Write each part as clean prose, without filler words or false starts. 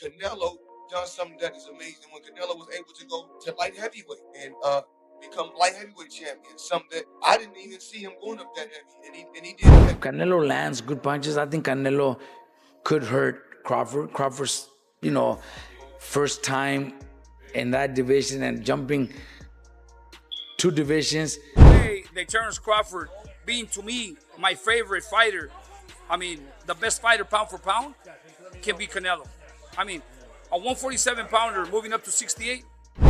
Canelo done something that is amazing when Canelo was able to go to light heavyweight and become light heavyweight champion. Something that I didn't even see him going up that heavy, and he did that. Canelo lands good punches. I think Canelo could hurt Crawford. Crawford's, first time in that division and jumping two divisions. The Terence Crawford being, to me, my favorite fighter. I mean, the best fighter pound for pound can be Canelo. I mean, a 147-pounder moving up to 68.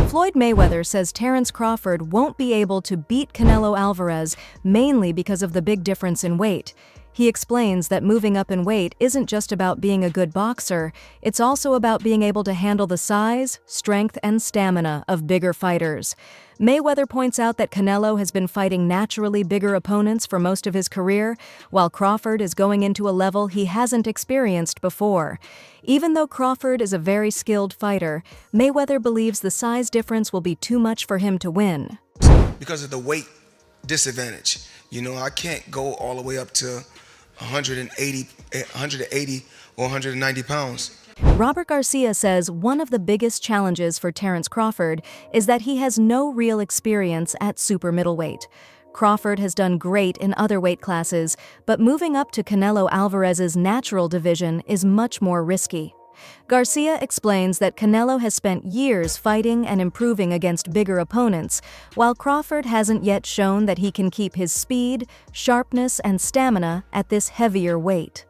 Floyd Mayweather says Terence Crawford won't be able to beat Canelo Alvarez mainly because of the big difference in weight. He explains that moving up in weight isn't just about being a good boxer, it's also about being able to handle the size, strength, and stamina of bigger fighters. Mayweather points out that Canelo has been fighting naturally bigger opponents for most of his career, while Crawford is going into a level he hasn't experienced before. Even though Crawford is a very skilled fighter, Mayweather believes the size difference will be too much for him to win. Because of the weight disadvantage. I can't go all the way up to 180 or 190 pounds. Robert Garcia says one of the biggest challenges for Terence Crawford is that he has no real experience at super middleweight. Crawford has done great in other weight classes, but moving up to Canelo Alvarez's natural division is much more risky. Garcia explains that Canelo has spent years fighting and improving against bigger opponents, while Crawford hasn't yet shown that he can keep his speed, sharpness, and stamina at this heavier weight.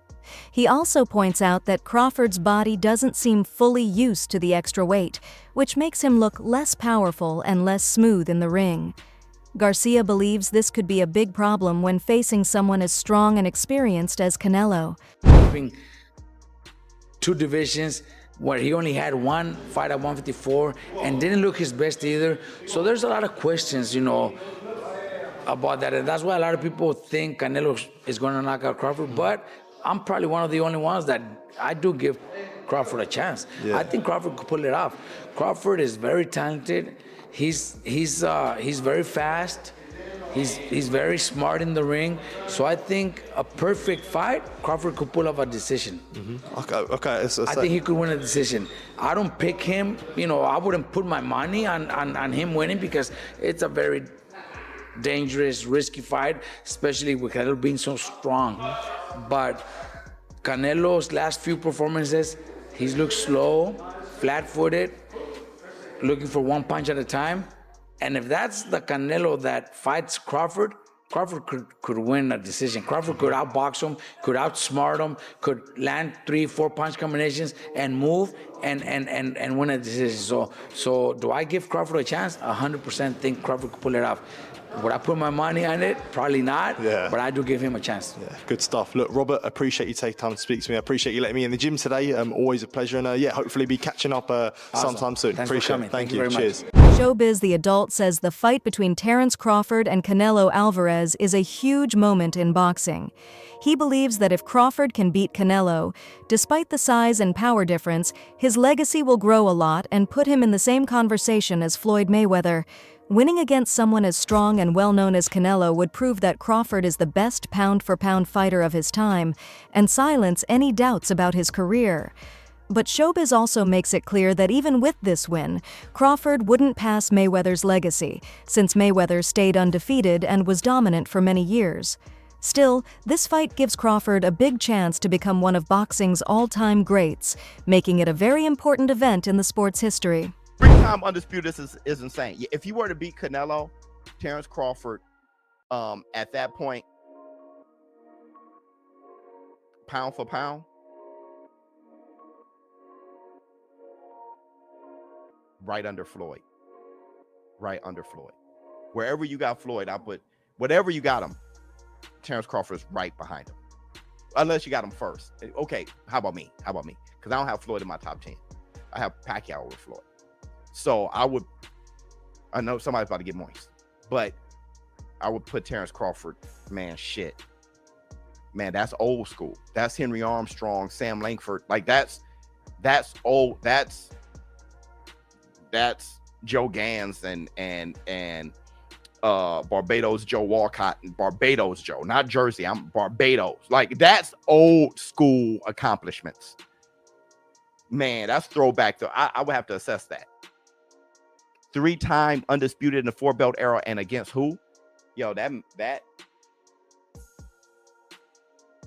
He also points out that Crawford's body doesn't seem fully used to the extra weight, which makes him look less powerful and less smooth in the ring. Garcia believes this could be a big problem when facing someone as strong and experienced as Canelo. Two divisions where he only had one fight at 154 and didn't look his best either. So there's a lot of questions, about that. And that's why a lot of people think Canelo is going to knock out Crawford. But I'm probably one of the only ones that I do give Crawford a chance. Yeah. I think Crawford could pull it off. Crawford is very talented. He's very fast. He's very smart in the ring. So I think a perfect fight, Crawford could pull off a decision. Mm-hmm. Okay. I think he could win a decision. I don't pick him. I wouldn't put my money on him winning because it's a very dangerous, risky fight, especially with Canelo being so strong. But Canelo's last few performances, he's looked slow, flat-footed, looking for one punch at a time. And if that's the Canelo that fights Crawford, Crawford could win a decision. Crawford could outbox him, could outsmart him, could land 3-4 punch combinations and move and win a decision. So do I give Crawford a chance? 100% think Crawford could pull it off. Would I put my money on it? Probably not, but I do give him a chance. Yeah, good stuff. Look, Robert, appreciate you taking time to speak to me. I appreciate you letting me in the gym today. Always a pleasure. And hopefully be catching up sometime soon. Thanks appreciate for coming. it. Thank you. Cheers. Showbiz the Adult says the fight between Terence Crawford and Canelo Alvarez is a huge moment in boxing. He believes that if Crawford can beat Canelo, despite the size and power difference, his legacy will grow a lot and put him in the same conversation as Floyd Mayweather. Winning against someone as strong and well-known as Canelo would prove that Crawford is the best pound-for-pound fighter of his time and silence any doubts about his career. But Showbiz also makes it clear that even with this win, Crawford wouldn't pass Mayweather's legacy, since Mayweather stayed undefeated and was dominant for many years. Still, this fight gives Crawford a big chance to become one of boxing's all-time greats, making it a very important event in the sport's history. Three-time undisputed is insane. If you were to beat Canelo, Terence Crawford, at that point, pound for pound, right under Floyd. Wherever you got Floyd, whatever you got him, Terence Crawford is right behind him. Unless you got him first. Okay, how about me? Because I don't have Floyd in my top 10. I have Pacquiao over Floyd. So I know somebody's about to get moist, but I would put Terence Crawford, man, that's old school. That's Henry Armstrong, Sam Langford. Like that's old. That's Joe Gans and Barbados Joe Walcott and Barbados Joe, not Jersey. I'm Barbados. Like that's old school accomplishments. Man, that's throwback though. I would have to assess that. 3-time undisputed in the 4-belt era, and against who? Yo, that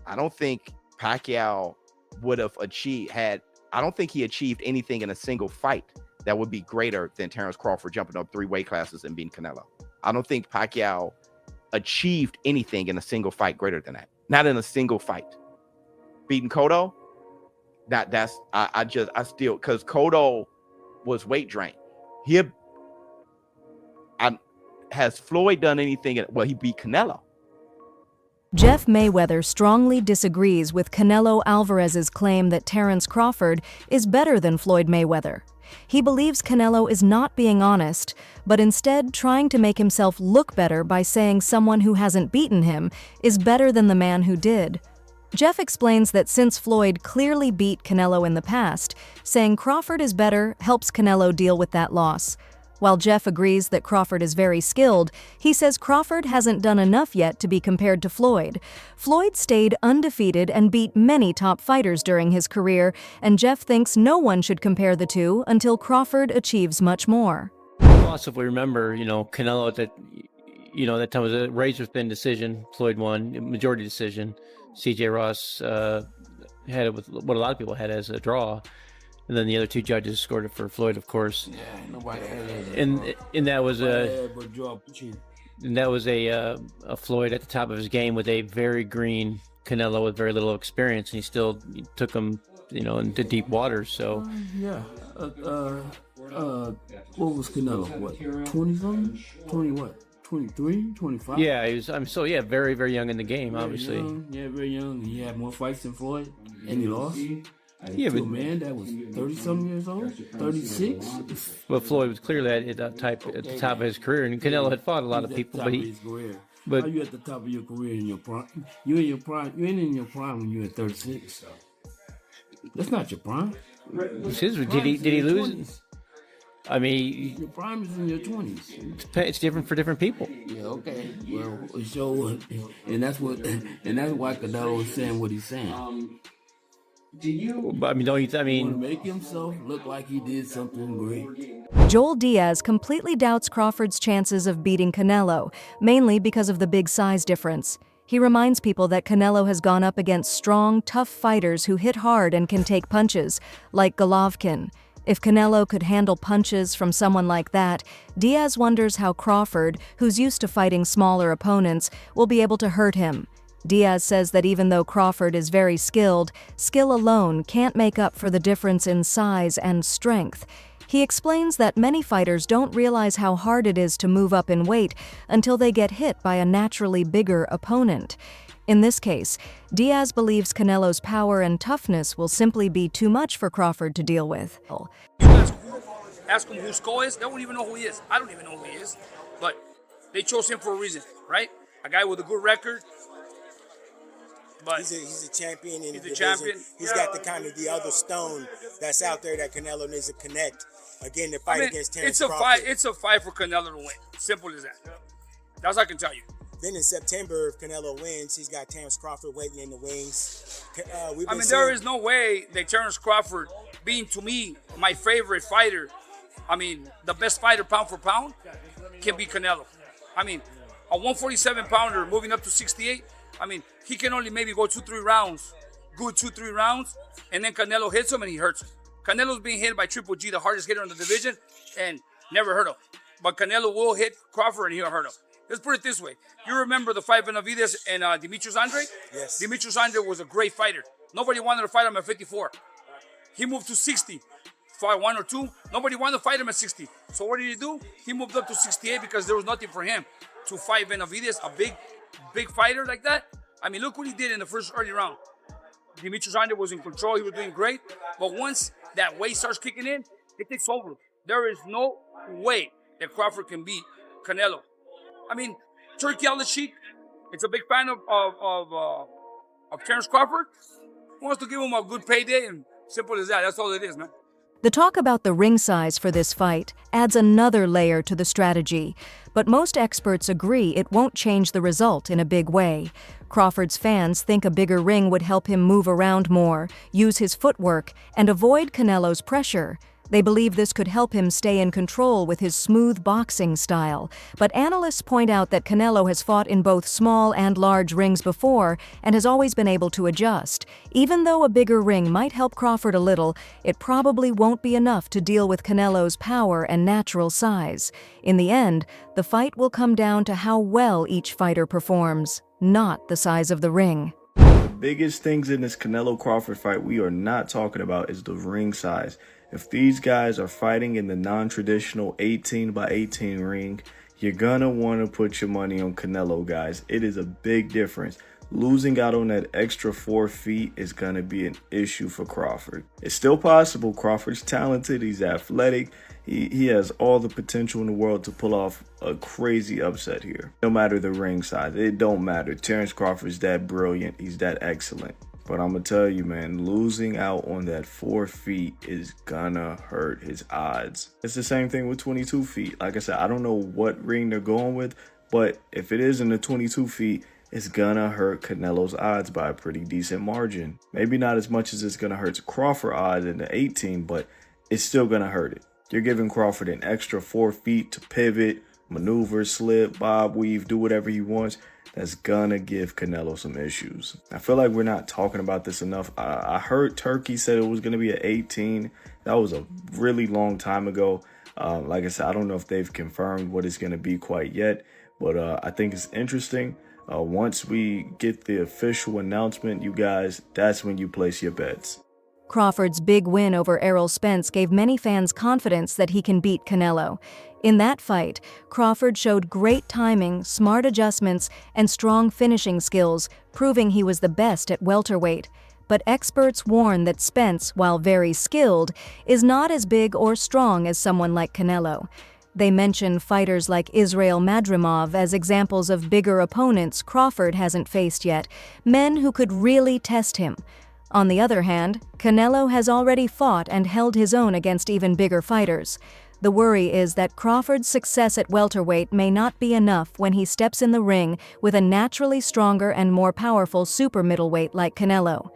I don't think Pacquiao would have I don't think he achieved anything in a single fight that would be greater than Terence Crawford jumping up 3 weight classes and beating Canelo. I don't think Pacquiao achieved anything in a single fight greater than that. Not in a single fight. Beating Cotto, I still, because Cotto was weight drained. Has Floyd done anything? Well, he beat Canelo. Jeff Mayweather strongly disagrees with Canelo Alvarez's claim that Terence Crawford is better than Floyd Mayweather. He believes Canelo is not being honest, but instead trying to make himself look better by saying someone who hasn't beaten him is better than the man who did. Jeff explains that since Floyd clearly beat Canelo in the past, saying Crawford is better helps Canelo deal with that loss. While Jeff agrees that Crawford is very skilled, he says Crawford hasn't done enough yet to be compared to Floyd. Floyd stayed undefeated and beat many top fighters during his career, and Jeff thinks no one should compare the two until Crawford achieves much more. Also, if we remember, Canelo at that time was a razor-thin decision. Floyd won, majority decision. C.J. Ross had it with what a lot of people had as a draw. And then the other 2 judges scored it for Floyd, of course. Yeah, nobody had it. And that was a Floyd at the top of his game with a very green Canelo with very little experience, and he still took him, into deep waters. So what was Canelo? What, 20 something? 20 what? 23, 25? Yeah, he was. Very, very young in the game, obviously. Very young. He had more fights than Floyd, and he lost. Yeah, but man, that was 30-something years old, 36. Well, Floyd was clearly at the top of his career, and Canelo had fought a lot of people, but how you at the top of your career in your prime? You in your prime? You ain't in your prime when you're at 36. That's not your prime. Did he lose? I mean, your prime is in your 20s. It's different for different people. Yeah, okay. Well, and that's why Canelo is saying what he's saying. Don't you? I mean, want to make himself look like he did something great. Joel Diaz completely doubts Crawford's chances of beating Canelo, mainly because of the big size difference. He reminds people that Canelo has gone up against strong, tough fighters who hit hard and can take punches, like Golovkin. If Canelo could handle punches from someone like that, Diaz wonders how Crawford, who's used to fighting smaller opponents, will be able to hurt him. Diaz says that even though Crawford is very skilled, skill alone can't make up for the difference in size and strength. He explains that many fighters don't realize how hard it is to move up in weight until they get hit by a naturally bigger opponent. In this case, Diaz believes Canelo's power and toughness will simply be too much for Crawford to deal with. Ask him who Skull is, they won't even know who he is. I don't even know who he is, but they chose him for a reason, right? A guy with a good record. But he's a champion in the division. Champion. He's got the other stone that's out there that Canelo needs to connect again to fight against Terence Crawford. It's a fight for Canelo to win. Simple as that. That's what I can tell you. Then in September, if Canelo wins, he's got Terence Crawford waiting in the wings. There is no way that Terence Crawford, being to me my favorite fighter, the best fighter pound for pound, can beat Canelo. A 147-pounder moving up to 68. He can only maybe go 2-3 rounds, good 2-3 rounds, and then Canelo hits him and he hurts him. Canelo's being hit by Triple G, the hardest hitter in the division, and never hurt him. But Canelo will hit Crawford and he'll hurt him. Let's put it this way. You remember the fight Benavidez and Demetrius Andrade? Yes. Demetrius Andrade was a great fighter. Nobody wanted to fight him at 54. He moved to 60. Fought 1 or 2. Nobody wanted to fight him at 60. So what did he do? He moved up to 68 because there was nothing for him to fight Benavidez, a big fighter like that. Look what he did in the first early round. Demetrius Andrade was in control. He was doing great. But once that weight starts kicking in, it takes over. There is no way that Crawford can beat Canelo. Turkey on the sheet. It's a big fan of Terence Crawford. He wants to give him a good payday, and simple as that. That's all it is, man. The talk about the ring size for this fight adds another layer to the strategy, but most experts agree it won't change the result in a big way. Crawford's fans think a bigger ring would help him move around more, use his footwork, and avoid Canelo's pressure. They believe this could help him stay in control with his smooth boxing style. But analysts point out that Canelo has fought in both small and large rings before and has always been able to adjust. Even though a bigger ring might help Crawford a little, it probably won't be enough to deal with Canelo's power and natural size. In the end, the fight will come down to how well each fighter performs, not the size of the ring. The biggest things in this Canelo-Crawford fight we are not talking about is the ring size. If these guys are fighting in the non-traditional 18 by 18 ring, you're gonna want to put your money on Canelo, guys. It is a big difference. Losing out on that extra 4 feet is gonna be an issue for Crawford. It's still possible. Crawford's talented, he's athletic, he has all the potential in the world to pull off a crazy upset here. No matter the ring size, it don't matter. Terence Crawford's that brilliant, he's that excellent. But I'm going to tell you, man, losing out on that 4 feet is gonna hurt his odds. It's the same thing with 22 feet. Like I said, I don't know what ring they're going with, but if it is in the 22 feet, it's gonna hurt Canelo's odds by a pretty decent margin. Maybe not as much as it's gonna hurt Crawford odds in the 18, but it's still gonna hurt it. You're giving Crawford an extra 4 feet to pivot, maneuver, slip, bob, weave, do whatever he wants. That's gonna give Canelo some issues. I feel like we're not talking about this enough. I heard Turkey said it was gonna be at 18. That was a really long time ago. Like I said, I don't know if they've confirmed what it's gonna be quite yet, but I think it's interesting. Once we get the official announcement, you guys, that's when you place your bets. Crawford's big win over Errol Spence gave many fans confidence that he can beat Canelo. In that fight, Crawford showed great timing, smart adjustments, and strong finishing skills, proving he was the best at welterweight. But experts warn that Spence, while very skilled, is not as big or strong as someone like Canelo. They mention fighters like Israel Madrimov as examples of bigger opponents Crawford hasn't faced yet, men who could really test him. On the other hand, Canelo has already fought and held his own against even bigger fighters. The worry is that Crawford's success at welterweight may not be enough when he steps in the ring with a naturally stronger and more powerful super middleweight like Canelo.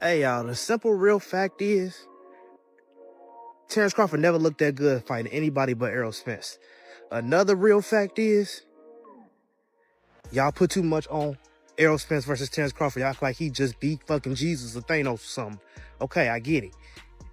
Hey y'all, the simple real fact is, Terence Crawford never looked that good fighting anybody but Errol Spence. Another real fact is, y'all put too much on Errol Spence versus Terence Crawford. Y'all act like he just beat fucking Jesus or Thanos or something. Okay, I get it.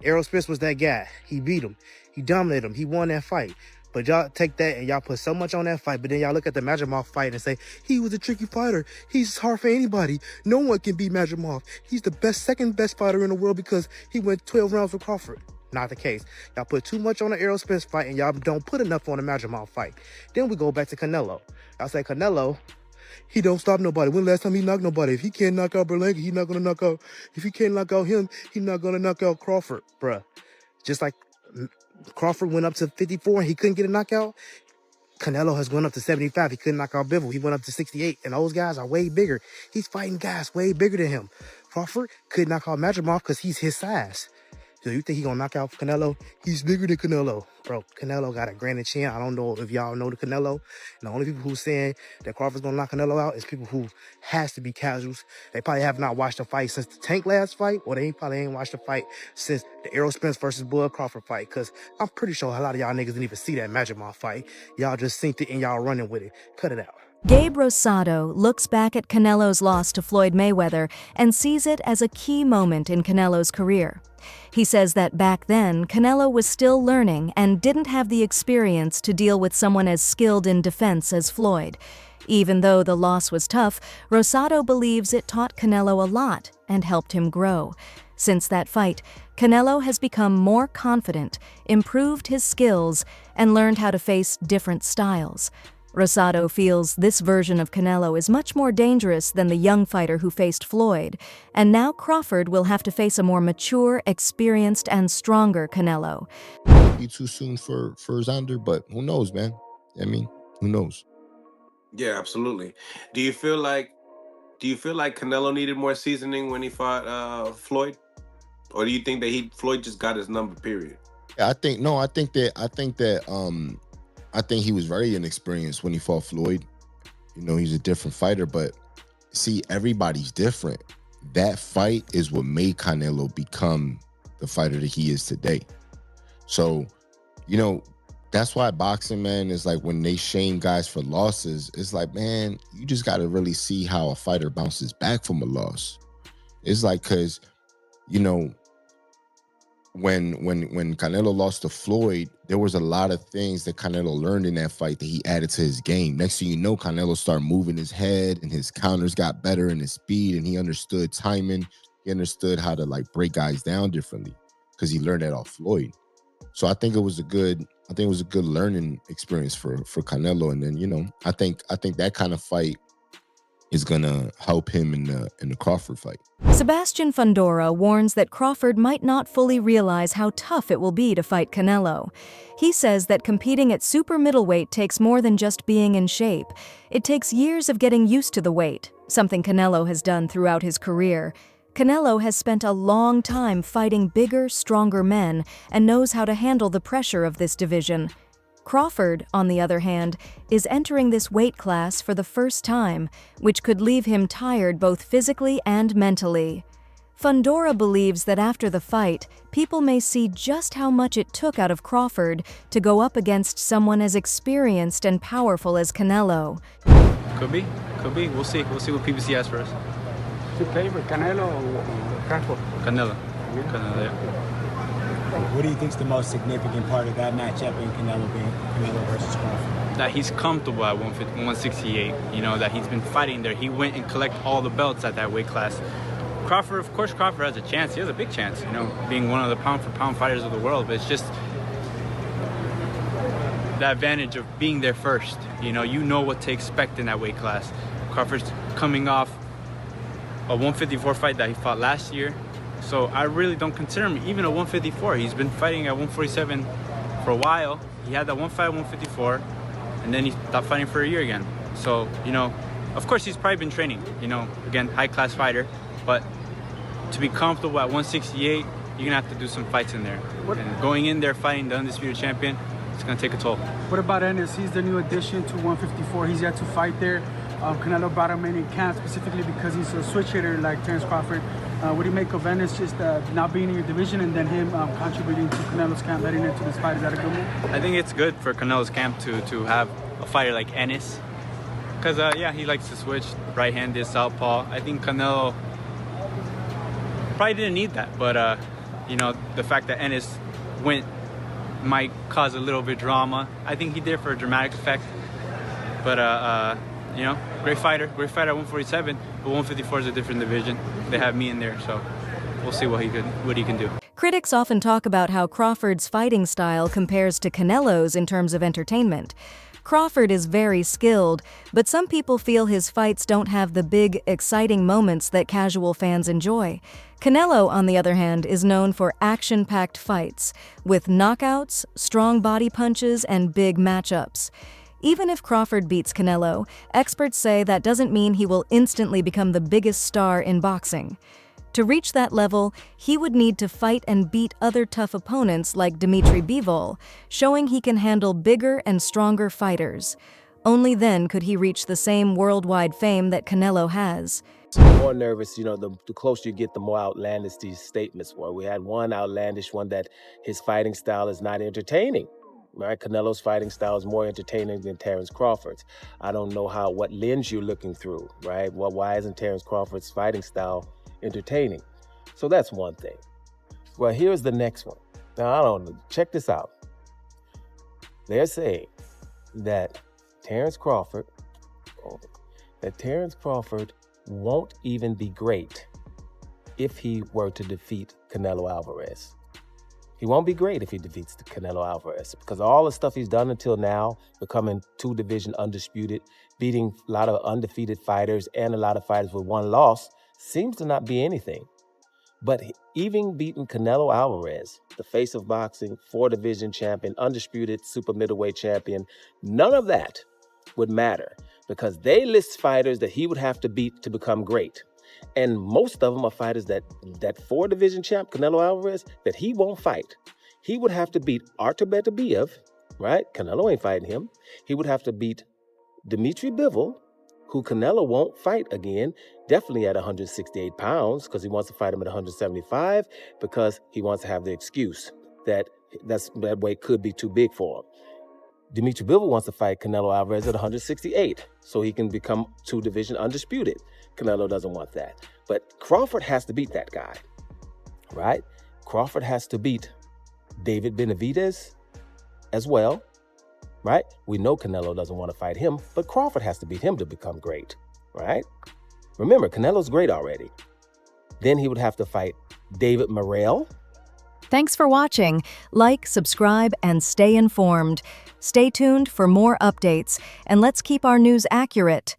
Errol Spence was that guy. He beat him. He dominated him. He won that fight. But y'all take that and y'all put so much on that fight, but then y'all look at the Madrimov fight and say, he was a tricky fighter. He's hard for anybody. No one can beat Madrimov. He's the second best fighter in the world because he went 12 rounds with Crawford. Not the case. Y'all put too much on the Errol Spence fight and y'all don't put enough on the Madrimov fight. Then we go back to Canelo. Y'all say Canelo, he don't stop nobody. When last time he knocked nobody? If he can't knock out Berlanga, he's not going to knock out. If he can't knock out him, he's not going to knock out Crawford, bruh. Just like Crawford went up to 54 and he couldn't get a knockout, Canelo has gone up to 75. He couldn't knock out Bivol. He went up to 68. And those guys are way bigger. He's fighting guys way bigger than him. Crawford couldn't knock out Madrimov because he's his size. So you think he gonna knock out Canelo? He's bigger than Canelo. Bro, Canelo got a granite chin. I don't know if y'all know the Canelo. And the only people who saying that Crawford's gonna knock Canelo out is people who has to be casuals. They probably have not watched the fight since the Tank last fight, or they probably ain't watched the fight since the Errol Spence versus Bud Crawford fight. Because I'm pretty sure a lot of y'all niggas didn't even see that Madrimov fight. Y'all just synced it and y'all running with it. Cut it out. Gabe Rosado looks back at Canelo's loss to Floyd Mayweather and sees it as a key moment in Canelo's career. He says that back then, Canelo was still learning and didn't have the experience to deal with someone as skilled in defense as Floyd. Even though the loss was tough, Rosado believes it taught Canelo a lot and helped him grow. Since that fight, Canelo has become more confident, improved his skills, and learned how to face different styles. Rosado feels this version of Canelo is much more dangerous than the young fighter who faced Floyd, and now Crawford will have to face a more mature, experienced, and stronger Canelo. Be too soon for Xander, but who knows, man? I mean, who knows? Yeah, absolutely. Do you feel like Canelo needed more seasoning when he fought Floyd, or do you think that Floyd just got his number? Period. I think he was very inexperienced when he fought Floyd. You know, he's a different fighter, but see, everybody's different. That fight is what made Canelo become the fighter that he is today. So, you know, that's why boxing, man, is like when they shame guys for losses, it's like, man, you just got to really see how a fighter bounces back from a loss. It's like, because, you know, when Canelo lost to Floyd, there was a lot of things that Canelo learned in that fight that he added to his game. Next thing you know, Canelo started moving his head and his counters got better and his speed, and he understood timing. He understood how to like break guys down differently because he learned that off Floyd. So I think it was a good learning experience for Canelo. And then, you know, I think that kind of fight is gonna help him in the Crawford fight. Sebastian Fundora warns that Crawford might not fully realize how tough it will be to fight Canelo. He says that competing at super middleweight takes more than just being in shape. It takes years of getting used to the weight, something Canelo has done throughout his career. Canelo has spent a long time fighting bigger, stronger men and knows how to handle the pressure of this division. Crawford, on the other hand, is entering this weight class for the first time, which could leave him tired both physically and mentally. Fundora believes that after the fight, people may see just how much it took out of Crawford to go up against someone as experienced and powerful as Canelo. Could be. We'll see what PBC has for us. Your favorite, Canelo or Crawford? Canelo, yeah. What do you think is the most significant part of that matchup in Canelo versus Crawford? That he's comfortable at 168. You know, that he's been fighting there. He went and collected all the belts at that weight class. Crawford, of course, Crawford has a chance. He has a big chance, you know, being one of the pound-for-pound fighters of the world. But it's just the advantage of being there first. You know what to expect in that weight class. Crawford's coming off a 154 fight that he fought last year. So I really don't consider him even a 154. He's been fighting at 147 for a while. He had that one fight at 154, and then he stopped fighting for a year again. So, you know, of course he's probably been training, you know, again, high-class fighter. But to be comfortable at 168, you're going to have to do some fights in there. And going in there fighting the undisputed champion, it's going to take a toll. What about Ennis? He's the new addition to 154. He's yet to fight there. Canelo brought him in camp specifically because he's a switch hitter like Terence Crawford. What do you make of Ennis just not being in your division and then him contributing to Canelo's camp heading into this fight? Is that a good move? I think it's good for Canelo's camp to have a fighter like Ennis. Because, yeah, he likes to switch right-handed, southpaw. I think Canelo probably didn't need that. But, you know, the fact that Ennis went might cause a little bit drama. I think he did for a dramatic effect. But, you know, great fighter at 147, but 154 is a different division. They have me in there, so we'll see what he can do. Critics often talk about how Crawford's fighting style compares to Canelo's in terms of entertainment. Crawford is very skilled, but some people feel his fights don't have the big, exciting moments that casual fans enjoy. Canelo, on the other hand, is known for action-packed fights, with knockouts, strong body punches, and big matchups. Even if Crawford beats Canelo, experts say that doesn't mean he will instantly become the biggest star in boxing. To reach that level, he would need to fight and beat other tough opponents like Dimitri Bivol, showing he can handle bigger and stronger fighters. Only then could he reach the same worldwide fame that Canelo has. More nervous, you know, the closer you get, the more outlandish these statements were. We had one outlandish one that his fighting style is not entertaining. Right? Canelo's fighting style is more entertaining than Terence Crawford's. I don't know what lens you're looking through, right? Well, why isn't Terence Crawford's fighting style entertaining? So that's one thing. Well, here's the next one. Now, I don't know. Check this out. They're saying that Terence Crawford won't even be great if he were to defeat Canelo Alvarez. He won't be great if he defeats Canelo Alvarez because all the stuff he's done until now, becoming two-division undisputed, beating a lot of undefeated fighters and a lot of fighters with one loss, seems to not be anything. But even beating Canelo Alvarez, the face of boxing, four-division champion, undisputed super middleweight champion, none of that would matter because they list fighters that he would have to beat to become great. And most of them are fighters that four-division champ, Canelo Alvarez, that he won't fight. He would have to beat Artur Beterbiev, right? Canelo ain't fighting him. He would have to beat Dimitri Bivol, who Canelo won't fight again, definitely at 168 pounds, because he wants to fight him at 175, because he wants to have the excuse that that weight could be too big for him. Dimitri Bivol wants to fight Canelo Alvarez at 168, so he can become two-division undisputed. Canelo doesn't want that. But Crawford has to beat that guy, right? Crawford has to beat David Benavidez as well, right? We know Canelo doesn't want to fight him, but Crawford has to beat him to become great, right? Remember, Canelo's great already. Then he would have to fight David Morrell. Thanks for watching. Like, subscribe, and stay informed. Stay tuned for more updates, and let's keep our news accurate.